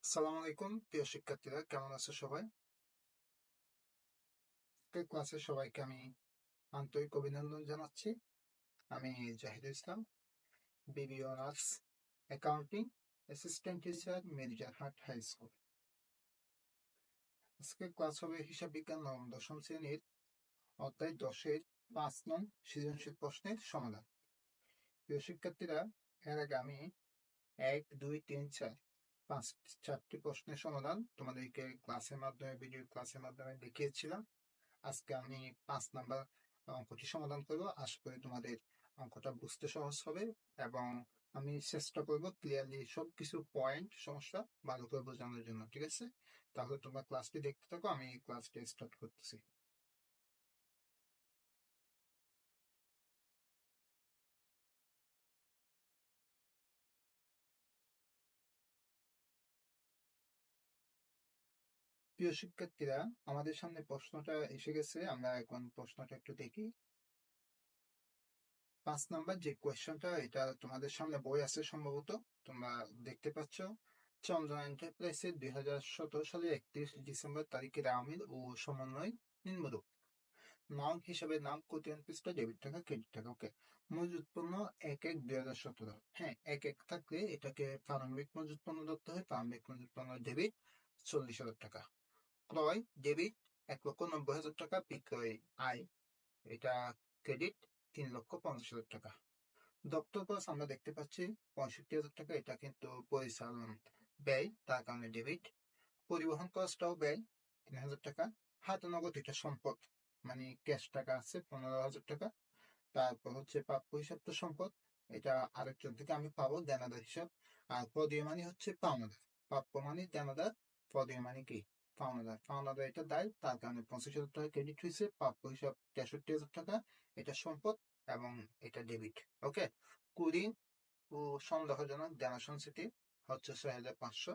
আসসালামু আলাইকুম প্রিয় শিক্ষার্থীরা, কেমন আছো সবাই? আজকের ক্লাসে সবাইকে আমি আন্তরিক অভিনন্দন জানাচ্ছি। আমি Zahidul Islam, BB honours accounting, assistant teacher, Mirzarhat high school. আজকের ক্লাস হবে হিসাব বিজ্ঞান নবম দশম শ্রেণীর অধ্যায় 10-এর 5 নং সৃজনশীল প্রশ্নের সমাধান। প্রিয় শিক্ষার্থীরা, এর আগে আমি 1, 2, 3, 4 4টি প্রশ্নের সমাধান তোমাদেরকে ক্লাসের মাধ্যমে ভিডিও ক্লাসের মাধ্যমে দেখিয়েছিলাম। আজকে আমি 5 নাম্বার অঙ্কটি সমাধান করব। আশা করি তোমাদের অঙ্কটা বুঝতে সহজ হবে এবং আমি চেষ্টা করব ক্লিয়ারলি সবকিছু পয়েন্ট সমস্যা ভালো করে বোঝানোর জন্য। ঠিক আছে, তাহলে তোমরা ক্লাসটি দেখতে থাকো, আমি ক্লাসটি স্টার্ট করতেছি। প্রিয় শিক্ষার্থীরা, আমাদের সামনে প্রশ্নটা এসে গেছে, আমরা এখন প্রশ্নটা একটু দেখি। 5 নাম্বার যে কোয়েশ্চনটা, এটা তোমাদের সামনে বই আছে সম্ভবত, তোমরা দেখতে পাচ্ছ। চন্দ্রন এন্টারপ্রাইজের 2017 সালের 31 ডিসেম্বর তারিখের আমিল ও সমন্বয় নিম্নরূপ। নাম হিসাবে নাম কোটিয়ান পৃষ্ঠা ডেবিট টাকা ক্রেডিট টাকা। ওকে, মজুত পণ্য 1/1/2017। হ্যাঁ, 1/1 থাকলে এটাকে প্রারম্ভিক মজুত পণ্য ধরতে হয়। প্রারম্ভিক মজুত পণ্য ডেবিট 40,000 টাকা। ক্রয় ডেবিট 1,90,000 টাকা। বিক্রয় আয়, এটা ক্রেডিট 3,50,000 টাকা। দপ্তর খরচ আমরা দেখতে পাচ্ছি 65,000 টাকা, এটা কিন্তু পরিচালন ব্যয়, তার কারণে ডেবিট। পরিবহন খরচটাও ব্যয় 3,000 টাকা। হাতে নগদ, এটা সম্পদ, মানে ক্যাশ টাকা আছে 15,000 টাকা। তারপর হচ্ছে প্রাপ্য হিসাব তো সম্পদ, এটা আরেকজন থেকে আমি পাবো, দেনাদার হিসাব। আর পদীয় মানি হচ্ছে পাওনাদার। প্রাপ্য মানি দেনাদার, পদীয় মানি কি পাওনাদার। পাওনাদার এটা দায়, তার কারণে 25,000 টাকা ক্রেডিট হয়েছে। প্রাপ্য হিসাব 63,000 টাকা, এটা সম্পদ এবং এটা ডেবিট। ওকে, কুড়ি ও সন্দেহজনক দেনা সঞ্চিতি হচ্ছে 6,500।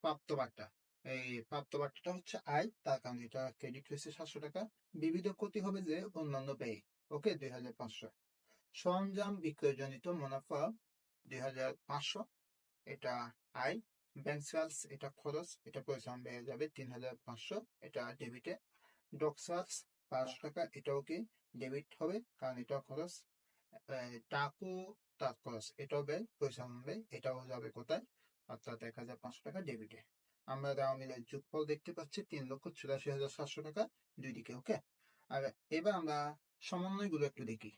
প্রাপ্ত বার্তা, এই প্রাপ্ত বার্তাটা হচ্ছে আয়, তার কারণে এটা ক্রেডিট হয়েছে 700 টাকা। বিবিধ ক্ষতি হবে যে অন্যান্য ব্যয়। ওকে, 2,500। সরঞ্জাম বিক্রয়জনিত মুনাফা 2,500, এটা আয়। ব্যাংক চার্জ, এটা খরচ, এটা পরিচালন ব্যয় যাবে 3,500, এটা ডেবিটে। ডক চার্জ 500 টাকা, এটাও কি ডেবিট হবে, কারণ এটাও খরচ। টাকু তার খরচ, এটাও ব্যয়, পরিচালন ব্যয়, এটাও যাবে কোথায়, অর্থাৎ 1,500 টাকা ডেবিটে। আমরা দেওয়া মিলে যোগফল দেখতে পাচ্ছি 3,84,700 টাকা দুই দিকে। ওকে, আর এবার আমরা সমন্বয় গুলো একটু দেখি।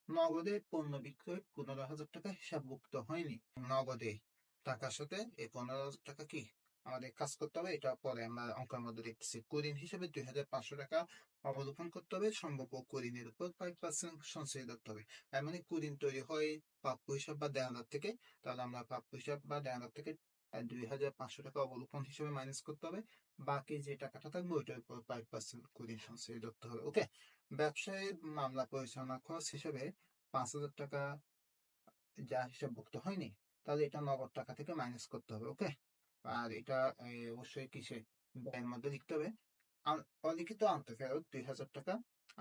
নগদে পণ্য বিক্রয় 15,000 টাকা হিসাবভুক্ত হয়নি। নগদে টাকার সাথে এই 15,000 টাকা কি আমাদের কাজ করতে হবে, এটা পরে আমরা অঙ্কের মধ্যে দেখতেছি। কুড়িন হিসেবে 2,500 টাকা অবলোকন করতে হবে। সম্ভাব্য কুড়িনের উপর 5% সঞ্চয় করতে হবে। তার মানে কুড়িন তৈরি হয় প্রাপ্য হিসাব বা দেনাদার থেকে, তাহলে আমরা প্রাপ্য হিসাব বা দেনাদার থেকে 2,500 টাকা অবলোকন হিসেবে মাইনাস করতে হবে। বাকি যে টাকাটা থাকবে ওইটার উপর 5% কুড়িন সঞ্চয় করতে হবে। ওকে, ব্যবসায়ী মামলা পরিচালনা খরচ হিসেবে 5,000 টাকা যা হিসাবভুক্ত হয়নি, তাহলে এটা নগদ টাকা থেকে মাইনাস করতে হবে। ওকে, আর এটা অবশ্যই কিসে ব্যয়ের মধ্যে লিখতে হবে। অলিখিত আন্তঃফেরত 2,000 টাকা।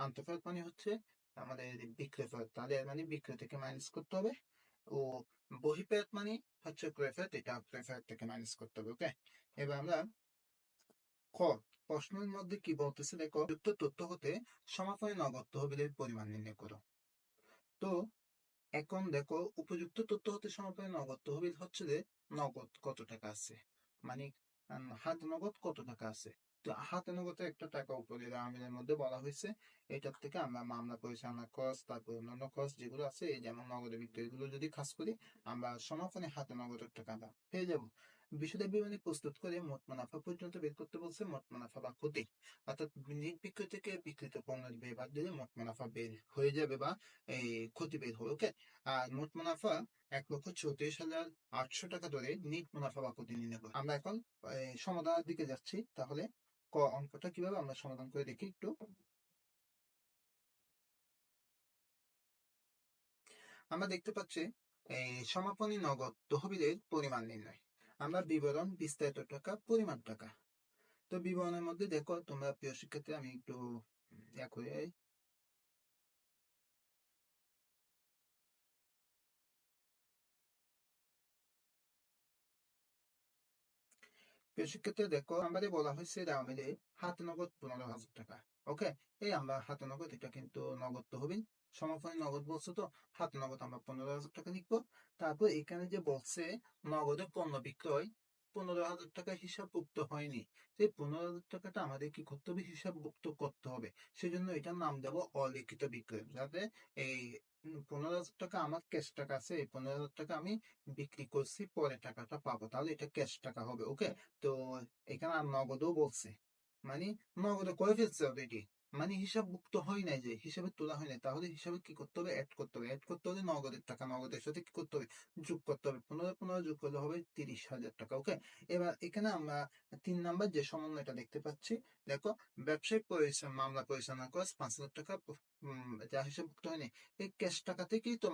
আন্তঃফেরত মানে হচ্ছে আমাদের বিক্রয় ফেরত, তাহলে এর মানে বিক্রয় থেকে মাইনাস করতে হবে। ও বহিঃফেরত মানে হচ্ছে ক্রয় ফেরত, এটা ক্রয় ফেরত থেকে মাইনাস করতে হবে। ওকে, এবার আমরা ক, প্রশ্নের মধ্যে কি বলতেছে দেখো, যুক্ত তথ্য হতে সমাপনী নগদ তহবিলের পরিমাণ নির্ণয় করো। তো এখন দেখো, উপযুক্ত তথ্য হতে সমাপনী নগদ তহবিল হচ্ছে যে নগদ কত টাকা আছে, মানে হাতে নগদ কত টাকা আছে। তো হাতে নগদের একটা টাকা উপরে আমিনের মধ্যে বলা হয়েছে, এটার থেকে আমরা মামলা পরিচালনা খরচ, তারপর অন্যান্য খরচ যেগুলো আছে, এই যেমন নগদের বিক্রয়, এগুলো যদি কাজ করি, আমরা সমাপনী হাতে নগদের টাকা আমরা পেয়ে যাবো। বিশদ বিবরণী প্রস্তুত করে মোট মুনাফা পর্যন্ত বের করতে বলছে, মোট মুনাফা বা ক্ষতি, অর্থাৎ নিট বিক্রয় থেকে বিক্রিত পণ্যের ব্যয় বাদ দিলে মোট মুনাফা বের হয়ে যাবে বা এই ক্ষতি বের হবে। ওকে, আর মোট মুনাফা 1,34,800 টাকা ধরে নিট মুনাফা বা ক্ষতি নির্ণয় করো। আমরা এখন সমাধানের দিকে যাচ্ছি। তাহলে ক অঙ্কটা কিভাবে আমরা সমাধান করে দেখি একটু। আমরা দেখতে পাচ্ছি এই সমাপনী নগদ তহবিলের পরিমাণ নির্ণয়। আমরা বিবরণ বিস্তারিত টাকা পরিমাণ টাকা। তো বিবরণের মধ্যে দেখো তোমরা প্রিয় শিক্ষার্থী, আমি একটু ইয়া করে প্রিয় শিক্ষার্থী দেখো আমাদের বলা হয়েছে রামিলে হাতে নগদ 15,000 টাকা। ওকে, এই আমরা হাতে নগদ এটা কিন্তু নগদ তো হবেই, সমাপনী নগদ বলছে তো হাতে নগদ আমরা 15,000 টাকা লিখবো। তারপর এখানে যে বলছে নগদে পণ্য বিক্রয় 15,000 টাকা হিসাবভুক্ত হয়নি, সেই 15,000 টাকাটা আমাদের কি করতে হবে, হিসাবভুক্ত করতে হবে। সেজন্য এটার নাম দেবো অলিখিত বিক্রয়, যাতে এই 15,000 টাকা আমার ক্যাশ টাকা আছে, এই 15,000 টাকা আমি বিক্রি করছি, পরে টাকাটা পাবো, তাহলে এটা ক্যাশ টাকা হবে। ওকে, তো এখানে আর নগদও বলছে, মানে নগদে করে ফেলছে অলরেডি, মানে হিসাবভুক্ত হয় নাই, যে হিসাবে তোলা হয় নাই, তাহলে হিসাবে কি করতে হবে, অ্যাড করতে হবে। অ্যাড করতে হলে নগদের টাকা নগদের সাথে কি করতে হবে, যোগ করতে হবে। 15 যোগ করলে হবে 30,000 টাকা। ওকে, এবার এখানে আমরা 3 নাম্বার যে সমন্বয়টা দেখতে পাচ্ছি, দেখো ব্যবসায়িক মামলা পরিচালনা খরচ 5,000 টাকা, যা হিসাবভুক্ত হয়নি, এই ক্যাশ টাকা থেকেই তো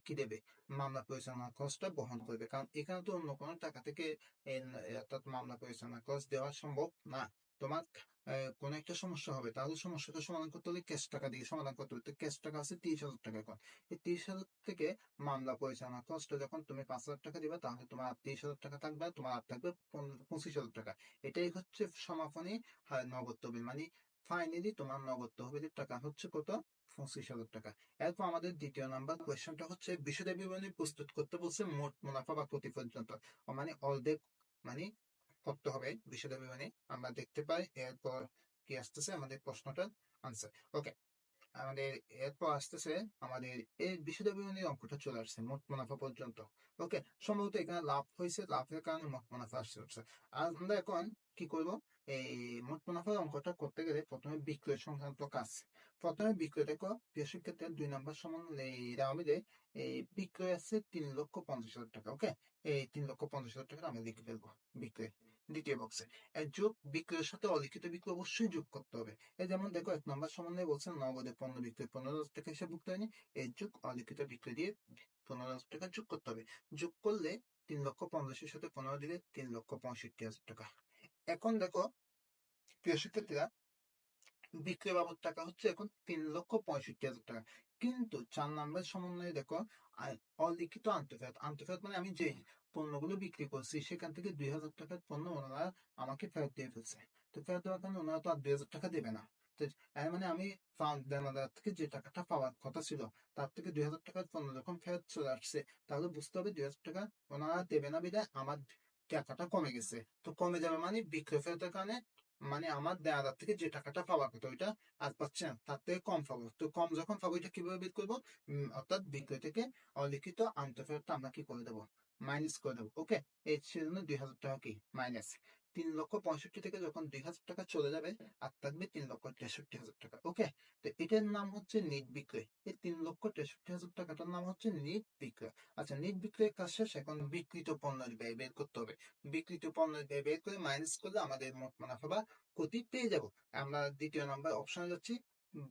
কি দেবে, মামলা পরিচালনা খরচটা বহন করবে, কারণ এখানে তো অন্য কোনো টাকা থেকে অর্থাৎ মামলা পরিচালনা খরচ দেওয়া সম্ভব না। তোমার কোনো একটা সমস্যা হবে, তাহলে সমস্যাটা সমাধান করতে হলে ক্যাশ টাকা দিয়ে সমাধান করতে হবে। তো ক্যাশ টাকা আছে 30,000 টাকা। এখন এই 30,000 থেকে মামলা পরিচালনা খরচটা যখন তুমি 5,000 টাকা দিবা, তাহলে তোমার আর 30,000 টাকা থাকবে, তোমার আর থাকবে 25,000 টাকা। এটাই হচ্ছে সমাপনী নগদ তহবিল, মানে ফাইনালি তোমার নগদ তহবিলের টাকা হচ্ছে কত, 25,000 টাকা। এরপর আমাদের 2 নাম্বার কোয়েশ্চনটা হচ্ছে বিষয় বিবরণী প্রস্তুত করতে বলছে, মোট মুনাফা বা ক্ষতি পর্যন্ত, মানে অর্ধেক, মানে করতে হবে বিষয় বিবরণী। আমরা দেখতে পাই এরপর কি আসতেছে আমাদের প্রশ্নটার আনসার। ওকে, আমাদের এরপর আসতেছে আমাদের এই বিষয় বিবরণীর অঙ্কটা চলে আসছে মোট মুনাফা পর্যন্ত। ওকে, সম্ভবত এখানে লাভ হয়েছে, লাভের কারণে মোট মুনাফা আসছে। আর আমরা এখন কি করব, এই মোট মুনাফার অঙ্কটা করতে গেলে প্রথমে বিক্রয় সংক্রান্ত কাজ। প্রথমে বিক্রয় দেখো, প্রিয় শিক্ষার্থী 2 নাম্বার সমান এই রামিলে এই বিক্রয় আছে 3,50,000 টাকা। ওকে, এই 3,50,000 টাকা আমরা লিখে ফেলবো বিক্রয় দ্বিতীয় বক্সে। যোগ বিক্রয়ের সাথে অলিখিত বিক্রয় অবশ্যই যোগ করতে হবে। এই যেমন দেখো 1 নাম্বার সমন্বয়ে বলছেন নগদে পণ্য বিক্রয় 15,000 টাকা হিসাবভুক্ত হয়নি, এর যোগ অলিখিত বিক্রয় দিয়ে 15,000 টাকা যোগ করতে হবে। যোগ করলে 3,50,000 সাথে 15 দিলে 3,65,000 টাকা। এখন দেখো প্রিয় শিক্ষার্থীরা, বিক্রয় বাবদ টাকা হচ্ছে এখন 3,65,000 টাকা, কিন্তু 4 নাম্বার সমন্বয়ে দেখো অলিখিত আন্তঃফেরত। আন্তঃফেরত মানে আমি যে পণ্যগুলো বিক্রি করছি সেখান থেকে 2,000 টাকার পণ্য ওনারা আমাকে ফেরত দিয়ে ফেলছে। তো ফেরত দেওয়ার কারণে ওনারা তো আর 2,000 টাকা দেবে না। তো এর মানে আমি দেনাদার থেকে যে টাকাটা পাওয়ার কথা ছিল, তার থেকে 2,000 টাকার পণ্য যখন ফেরত চলে আসছে, তাহলে বুঝতে হবে 2,000 টাকা ওনারা দেবে না, বিধায় আমার টাকাটা কমে গেছে। তো কমে যাবে মানে বিক্রয় ফেরতের কারণে, মানে আমার দেয়াদার থেকে যে টাকাটা পাওয়ার কথা ওইটা আর পাচ্ছি না, তার থেকে কম পাবো। তো কম যখন পাবো এটা কিভাবে বের করবো, অর্থাৎ বিক্রয় থেকে অলিখিত আন্তঃফেরতটা আমরা কি করে দেবো, মাইনাস করে দেবো। ওকে, এই সেজন্য 2,000 টাকা কি মাইনাস, 3,65,000 থেকে যখন 2,000 টাকা চলে যাবে, আর থাকবে 3,63,000 টাকা। ওকে, তো এটার নাম হচ্ছে নিট বিক্রয়। এই 3,63,000 টাকাটার নাম হচ্ছে নিট বিক্রয়। আচ্ছা, নিট বিক্রয়ের কাজ শেষ, এখন বিক্রিত পণ্যের ব্যয় বের করতে হবে। বিক্রিত পণ্যের ব্যয় বের করে মাইনাস করলে আমাদের মোট মুনাফা বা ক্ষতি পেয়ে যাব। আমরা 2 নাম্বার অপশনে যাচ্ছি,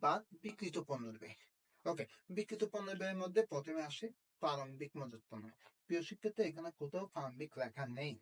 বাদ বিক্রিত পণ্যের ব্যয়। ওকে, বিক্রিত পণ্যের ব্যয়ের মধ্যে প্রথমে আসে প্রারম্ভিক মজুত পণ্য। প্রিয় শিক্ষার্থী, এখানে কোথাও প্রারম্ভিক লেখা নেই।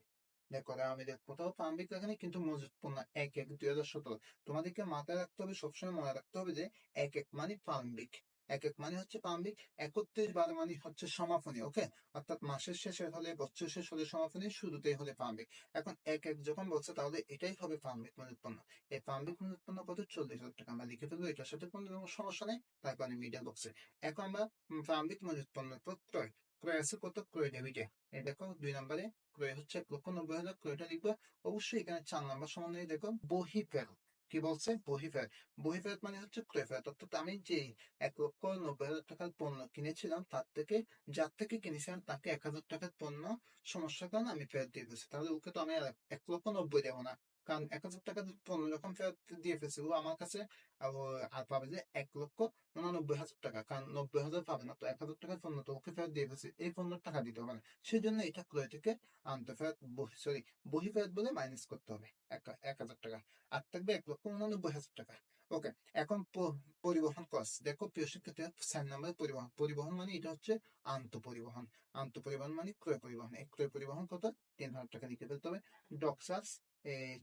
দেখো আমি কোথাও প্রারম্ভিক লেখা নেই, কিন্তু মজুত পণ্য 1/1/2017। তোমাদেরকে মাথায় রাখতে হবে, সবসময় মনে রাখতে হবে যে 1/1 মানে প্রারম্ভিক, 1/1 মানে হচ্ছে প্রারম্ভিক, 31/12 মানে হচ্ছে সমাপনী। ওকে, অর্থাৎ মাসের শেষে হলে, বছর শেষ হলে সমাপনী, শুরুতেই হলে প্রারম্ভিক। এখন 1/1 যখন বলছে, তাহলে এটাই হবে প্রারম্ভিক মজুত পণ্য। এই প্রারম্ভিক মজুত পণ্য কত, 40,000 টাকা। আমরা লিখে ফেলবো, এটার সাথে কোনো রকম সমস্যা নেই, তারপরে মিডিয়া বক্সে। এখন আমরা প্রারম্ভিক মজুত পণ্য ক্রয়, ক্রয় আছে কত, ক্রয় ডেবিটে। এই দেখো 2 নাম্বারে ক্রয় হচ্ছে 1,90,000, ক্রয়টা লিখবো। অবশ্যই এখানে 4 নাম্বার সমন্বয়ে দেখো বহি ফেরত, কি বলছে, বহি ফেরত। বহি ফেরত মানে হচ্ছে ক্রয় ফেরত, অর্থাৎ আমি যে 1,90,000 টাকার পণ্য কিনেছিলাম, তার থেকে, যার থেকে কিনেছিলাম তাকে 1,000 টাকার পণ্য সমস্যার কারণে আমি ফেরত দিয়ে দিচ্ছি, তাহলে ওকে তো আমি আর 1,90,000 দেবো না, কারণ 1,000 টাকার পণ্য যখন ফেরত দিয়ে ফেলছে, ও আমার কাছে আর পাবে যে 1,99,000 টাকা, কারণ 90,000 পাবে না। তো 1,000 টাকার পণ্য তো ওকে ফেরত দিয়ে ফেলছে, এই পণ্যের টাকা দিতে হবে না, সেই জন্য এটা ক্রয় থেকে আন্তঃফেরত, সরি, বহি ফেরত বলে মাইনাস করতে হবে 1,000 টাকা, আর থাকবে 1,89,000 টাকা। ওকে, এখন পরিবহন কস্ট দেখো প্রিয় শিক্ষার্থী, 4 নম্বরে পরিবহন। পরিবহন মানে এটা হচ্ছে আন্তঃপরিবহন। আন্তঃপরিবহন মানে ক্রয় পরিবহন। এই ক্রয় পরিবহন কত, 3,000 টাকা লিখে ফেলতে হবে। ডক চার্জ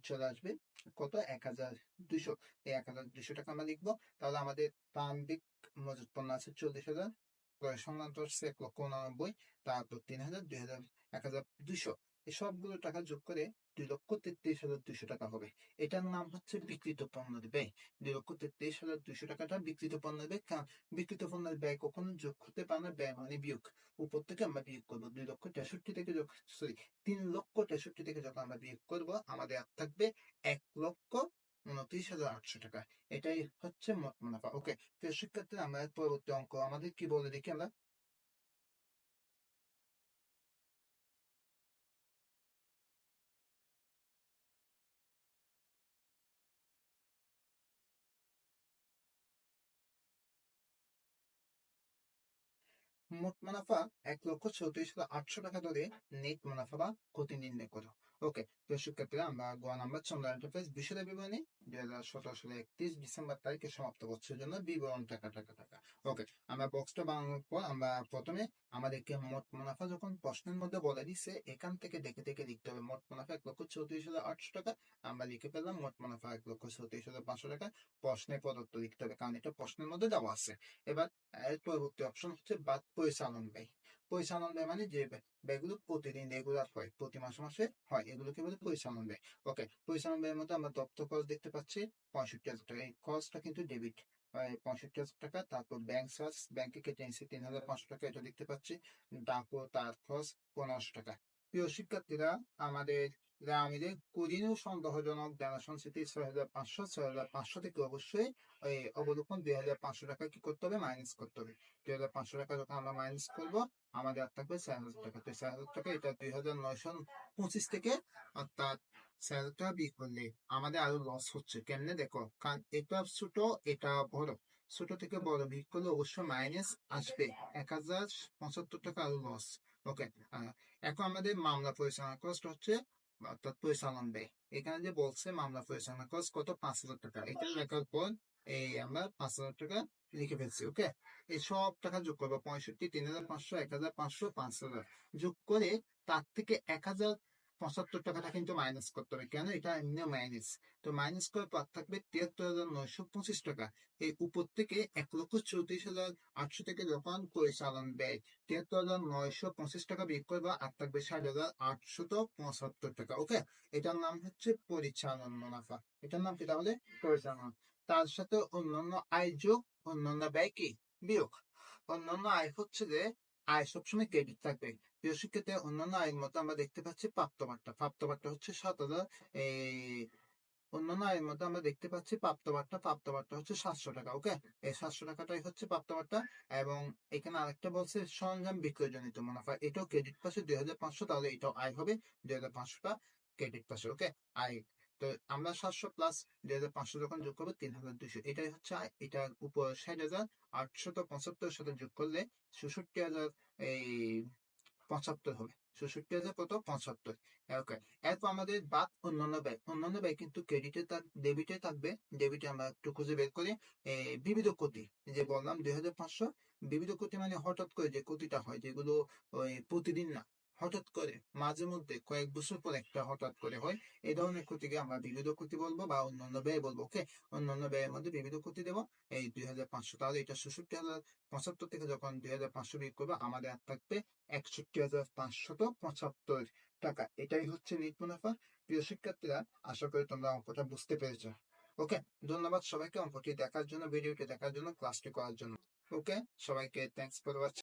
চলে আসবে কত, 1,200। এই 1,200 টাকা আমরা লিখবো। তাহলে আমাদের প্রারম্ভিক মজুত পণ্য আছে 40,000, ক্রয় সংক্রান্ত হচ্ছে 1,89,000, তারপর 3,000, 2,000, 1,200। এই সবগুলো টাকা যোগ করে 2,33,200 টাকা হবে। এটার নাম হচ্ছে বিক্রিত পণ্যের ব্যয়। 2,33,200 টাকাটা বিক্রিত পণ্যের ব্যয়। কারণ বিক্রিত পণ্যের ব্যয় কখনো যোগ হতে পারে না, ব্যয় মানে বিয়োগ। উপর থেকে আমরা বিয়োগ করবো 2,63,000 থেকে, সরি 3,63,000 থেকে যখন আমরা বিয়োগ করবো, আমাদের আর থাকবে 1,29,800 টাকা। এটাই হচ্ছে মোট মুনাফা। ওকে, প্রিয় শিক্ষার্থীরা, আমরা পরবর্তী অঙ্ক আমাদের কি বলে দেখি আমরা। মোট মুনাফা 1,34,800 টাকা ধরে নেট মুনাফা বা ক্ষতি নির্ণয় করো। ওকে, তো শিক্ষার্থীরা, আমরা গ নাম্বার চন্দ্র এন্টারপ্রাইজ বিষয় বিবরণী 2017 সালে 31 ডিসেম্বর তারিখে সমাপ্ত বছরের জন্য বিবরণ টাকা টাকা টাকা। ওকে, আমরা বক্সটা বানানোর পর আমরা প্রথমে আমাদেরকে মোট মুনাফা যখন প্রশ্নের মধ্যে বলে দিচ্ছে, এখান থেকে দেখে দেখে লিখতে হবে। মোট মুনাফা 1,34,800 টাকা, আমরা লিখে ফেললাম মোট মুনাফা 1,34,500 টাকা। প্রশ্নে প্রদত্ত লিখতে হবে, কারণ এটা প্রশ্নের মধ্যে দেওয়া আছে। এবার এর পরবর্তী অপশন হচ্ছে বাদ পরিচালন ব্যয়। পরিচালন ব্যয় মানে যে ব্যয়গুলো প্রতিদিন রেগুলার হয়, প্রতি মাসে মাসে হয়, এগুলোকে বলে পরিচালন ব্যয়। ওকে, পরিচালন ব্যয়ের মধ্যে আমরা দপ্তর খরচ দেখতে পাচ্ছি 65,000 টাকা। এই খরচটা কিন্তু ডেবিট, 65,000 টাকা। তারপর ব্যাংক চার্জ, ব্যাংকে কেটে নিচ্ছে 3,500 টাকা, এটা দেখতে পাচ্ছি। ডাক ও তার খরচ 1500 টাকা। প্রিয় শিক্ষার্থীরা, আমাদের গ্রামীণের কুড়িন ও সন্দেহজনক ডোনেশন স্মৃতি 6,500, 6,500 থেকে অবশ্যই এই অবলোকন 2,500 টাকা কি করতে হবে, মাইনাস করতে হবে। 2,500 টাকা যখন আমরা মাইনাস করবো, আমাদের আর থাকবে 4,000 টাকা। তো 4,000 টাকা, এটা 2,925 থেকে, অর্থাৎ 4,000 টাকা বিয়োগ করলে আমাদের আরো লস হচ্ছে। কেমনে দেখো, কারণ এটা ছোট, এটা বড়। ছোট থেকে বড় বিয়োগ করলে অবশ্যই মাইনাস আসবে, 1,075 টাকা আরো লস। ওকে, এখন আমাদের মামলা পরিচালনা কস্ট হচ্ছে, অর্থাৎ পরিচালন ব্যয়। এখানে যে বলছে মামলা পরিচালনা কস্ট কত, 5,000 টাকা। এখানে লেখার পর এই আমরা 5,000 টাকা লিখে ফেলছি। ওকে, এই সব টাকা যোগ করবো, 65, 3,500, 1,500, 5,000 যোগ করে তার থেকে 1,075 টাকাটা কিন্তু মাইনাস করতে হবে। কেন, এটা এমনি মাইনাস। তো মাইনাস করে পর থাকবে 73,925 টাকা। এই উপর থেকে 1,34,800 থেকে যখন পরিচালন ব্যয়, 73,925 টাকা বিয়োগ করবা, আর থাকবে 60,875 টাকা। ওকে, এটার নাম হচ্ছে পরিচালন মুনাফা। এটার নাম কি তাহলে, পরিচালন। তার সাথে অন্যান্য আয় যোগ, অন্যান্য ব্যয় কি, বিয়োগ। অন্যান্য আয় হচ্ছে যে, আয় সবসময় ক্রেডিট থাকবে। প্রিয় শিক্ষার্থী, অন্যান্য আয়ের মতো আমরা দেখতে পাচ্ছি প্রাপ্তবার্তা। প্রাপ্তবার্তা হচ্ছে 7,000, এই অন্যান্য আয়ের মধ্যে আমরা দেখতে পাচ্ছি প্রাপ্তবার্তা। প্রাপ্তবার্তা হচ্ছে 700 টাকা। ওকে, এই 700 টাকাটাই হচ্ছে প্রাপ্তবার্তা। এবং এখানে আরেকটা বলছে সরঞ্জাম বিক্রয়জনিত মুনাফা, এটাও ক্রেডিট পাশে 2,500, তাহলে এটাও আয় হবে 2,500 টা ক্রেডিট পাশে। ওকে, আয়। তো আমরা 700 প্লাস 2,500 যখন যোগ করবো 3,200, এটাই হচ্ছে আয়। এটার উপর 60,875 সাথে যোগ করলে 66,000 এই 75 হবে। 66,000 কত, 75। ওকে, এরপর আমাদের বাদ অন্যান্য ব্যয়। অন্যান্য ব্যয় কিন্তু ক্রেডিটে ডেবিটে থাকবে। ডেবিটে আমরা একটু খুঁজে বের করি। বিবিধ ক্ষতি, যে বললাম 2,500। বিবিধ ক্ষতি মানে হঠাৎ করে যে ক্ষতিটা হয়, যেগুলো ওই প্রতিদিন না, হঠাৎ করে মাঝে মধ্যে কয়েক বছর পর একটা হঠাৎ করে হয়, এই ধরনের ক্ষতিকে আমরা বিবিধ ক্ষতি বলবো বা অন্যান্য ব্যয় বলবো। ওকে, অন্যান্য ব্যয়ের মধ্যে বিবিধ ক্ষতি দেবো এই 2,500। তাহলে এটা 66,075 থেকে যখন 2,500 বিয়োগ করবো, আমাদের আর থাকবে 61,575 টাকা। এটাই হচ্ছে নেট মুনাফা। প্রিয় শিক্ষার্থীরা, আশা করি তোমরা অঙ্কটা বুঝতে পেরেছো। ওকে, ধন্যবাদ সবাইকে অঙ্কটি দেখার জন্য, ভিডিওটি দেখার জন্য, ক্লাসটি করার জন্য। ওকে, সবাইকে থ্যাংকস ফর ওয়াচিং।